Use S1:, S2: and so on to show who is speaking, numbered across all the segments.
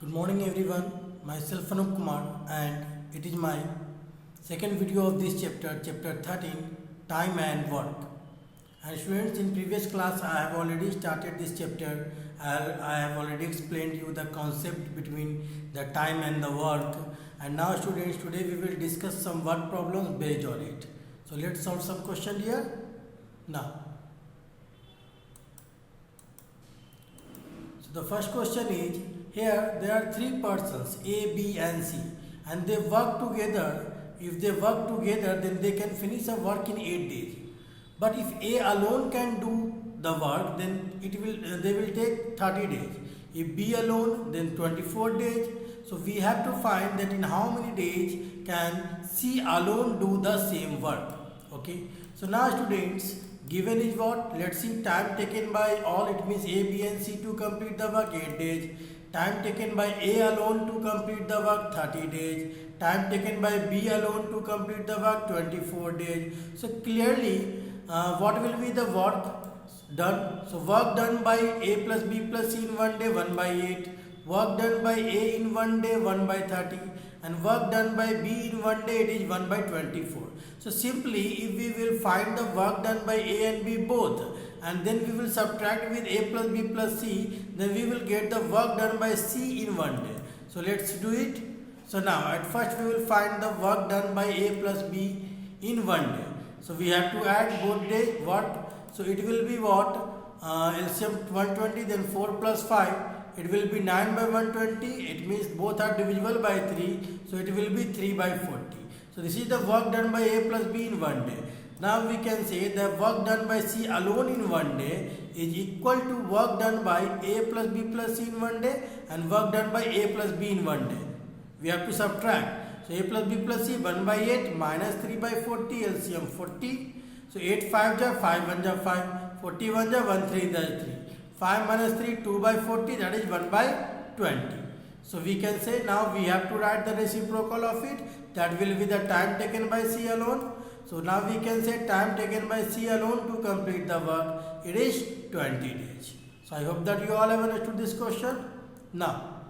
S1: Good morning everyone, myself Anup Kumar and it is my second video of this chapter 13, Time and Work. And students, in previous class I have already started this chapter. I have already explained you the concept between the time and the work. And now students, today we will discuss some work problems based on it. So let's solve some question here. Now, so the first question is, here there are three persons A, B and C and they work together. If they work together, then they can finish a work in 8 days. But if A alone can do the work, then they will take 30 days. If B alone, then 24 days. So we have to find that in how many days can C alone do the same work. Okay. So now students, given is what? Let's see, time taken by all, it means A, B and C to complete the work 8 days. Time taken by A alone to complete the work 30 days. Time taken by B alone to complete the work 24 days. So clearly what will be the work done? So work done by A plus B plus C in 1 day 1 by 8. Work done by A in 1 day 1 by 30. And work done by B in 1 day, it is 1 by 24. So simply if we will find the work done by A and B both, and then we will subtract with A plus B plus C, then we will get the work done by C in 1 day. So let's do it. So now at first we will find the work done by A plus B in 1 day. So we have to add both days what? So it will be what? LCM 120, then 4 plus 5. It will be 9 by 120. It means both are divisible by 3. So it will be 3 by 40. So this is the work done by A plus B in 1 day. Now we can say the work done by C alone in 1 day is equal to work done by A plus B plus C in 1 day and work done by A plus B in 1 day. We have to subtract. So A plus B plus C 1 by 8 minus 3 by 40, LCM 40. So 8 5 ja 5 1 ja 5, 41 ja 1 3 is 3. 5 minus 3 2 by 40, that is 1 by 20. So we can say now we have to write the reciprocal of it. That will be the time taken by C alone. So now we can say time taken by C alone to complete the work, it is 20 days. So I hope that you all have understood this question. Now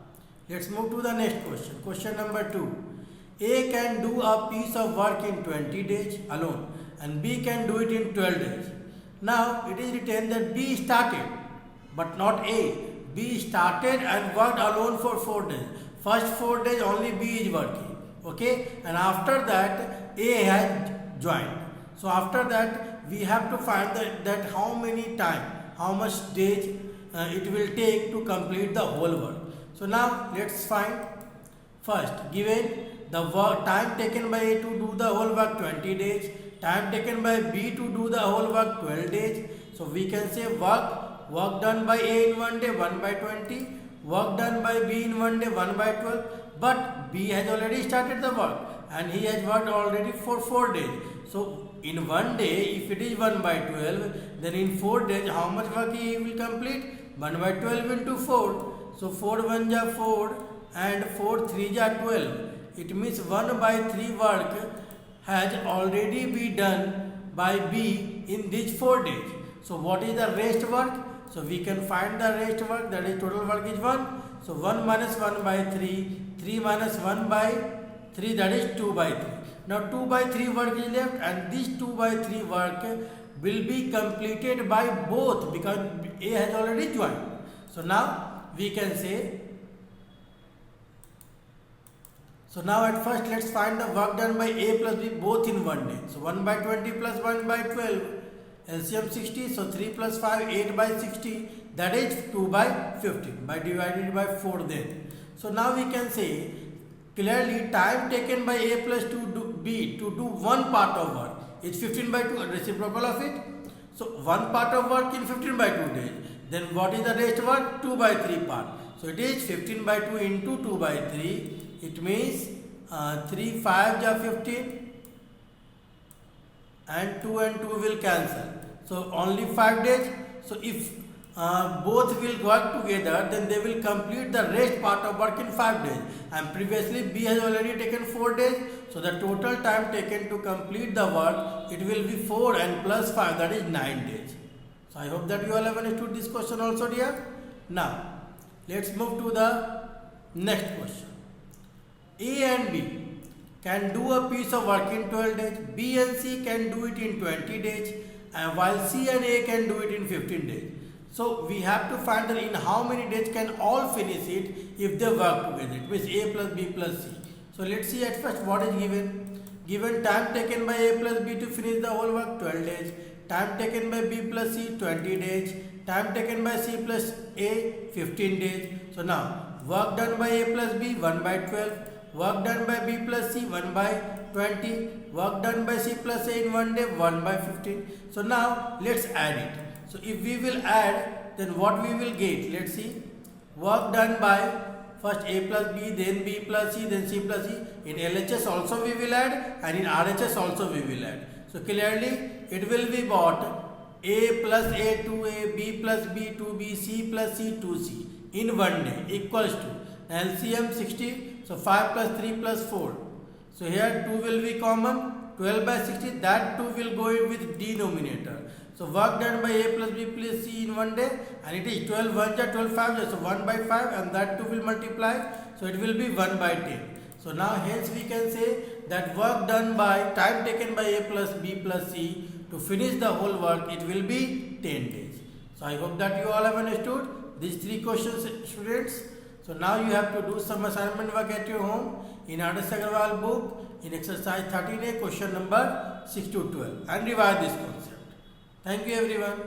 S1: let's move to the next question. Question number 2. A can do a piece of work in 20 days alone and B can do it in 12 days. Now it is written that B started but not A. B started and worked alone for 4 days. First 4 days only B is working. Okay, and after that A has joined. So after that we have to find that how many time, how much days it will take to complete the whole work. So now let's find. First, given the time taken by A to do the whole work 20 days, time taken by B to do the whole work 12 days. So we can say work done by A in 1 day 1 by 20, work done by B in 1 day 1 by 12. But B has already started the work and he has worked already for 4 days. So in 1 day, if it is 1 by 12, then in 4 days, how much work he will complete? 1 by 12 into 4. So 4 1 ja 4 and 4 3 ja 12. It means 1 by 3 work has already been done by B in these 4 days. So what is the rest work? So we can find the rest work, that is total work is 1. So 1 minus 1 by 3, 3 minus 1 by 3, that is 2 by 3. Now 2 by 3 work is left and this 2 by 3 work will be completed by both because A has already joined. So now we can say, so now at first let's find the work done by A plus B both in 1 day. So 1 by 20 plus 1 by 12, LCM 60, so 3 plus 5, 8 by 60, that is 2 by 15 by divided by 4 then. So now we can say clearly time taken by A plus B to do one part of work is 15 by 2, reciprocal of it. So one part of work in 15 by 2 days. Then what is the rest work? 2 by 3 part. So it is 15 by 2 into 2 by 3. It means 3 5 ja 15 and 2 will cancel. So only 5 days. So if both will work together, then they will complete the rest part of work in 5 days. And previously B has already taken 4 days. So the total time taken to complete the work, it will be 4 and plus 5, that is 9 days. So I hope that you all have understood this question also dear. Now let's move to the Next question. A and B can do a piece of work in 12 days. B and C can do it in 20 days, and while C and A can do it in 15 days. So we have to find that in how many days can all finish it if they work together. It means A plus B plus C. So let's see at first what is given. Given time taken by A plus B to finish the whole work, 12 days. Time taken by B plus C, 20 days. Time taken by C plus A, 15 days. So now work done by A plus B, 1 by 12. Work done by B plus C, 1 by 20. Work done by C plus A in 1 day, 1 by 15. So now let's add it. So if we will add, then what we will get? Let's see. Work done by first A plus B, then B plus C, then C plus E. In LHS also we will add, and in RHS also we will add. So clearly it will be bought A plus A 2A, B plus B 2B, C plus C 2C in 1 day equals to LCM 60. So 5 plus 3 plus 4. So here 2 will be common. 12 by 60, that 2 will go in with denominator. So work done by A plus B plus C in 1 day, and it is 12 1 ja 12 5 ja, so 1 by 5, and that 2 will multiply, so it will be 1 by 10. So now hence we can say that work done by time taken by A plus B plus C to finish the whole work, it will be 10 days. So I hope that you all have understood these 3 questions, students. So now you have to do some assignment work at your home in Adarsh Agrawal book in exercise 13A, question number 6 to 12, and revise this concept. Thank you everyone.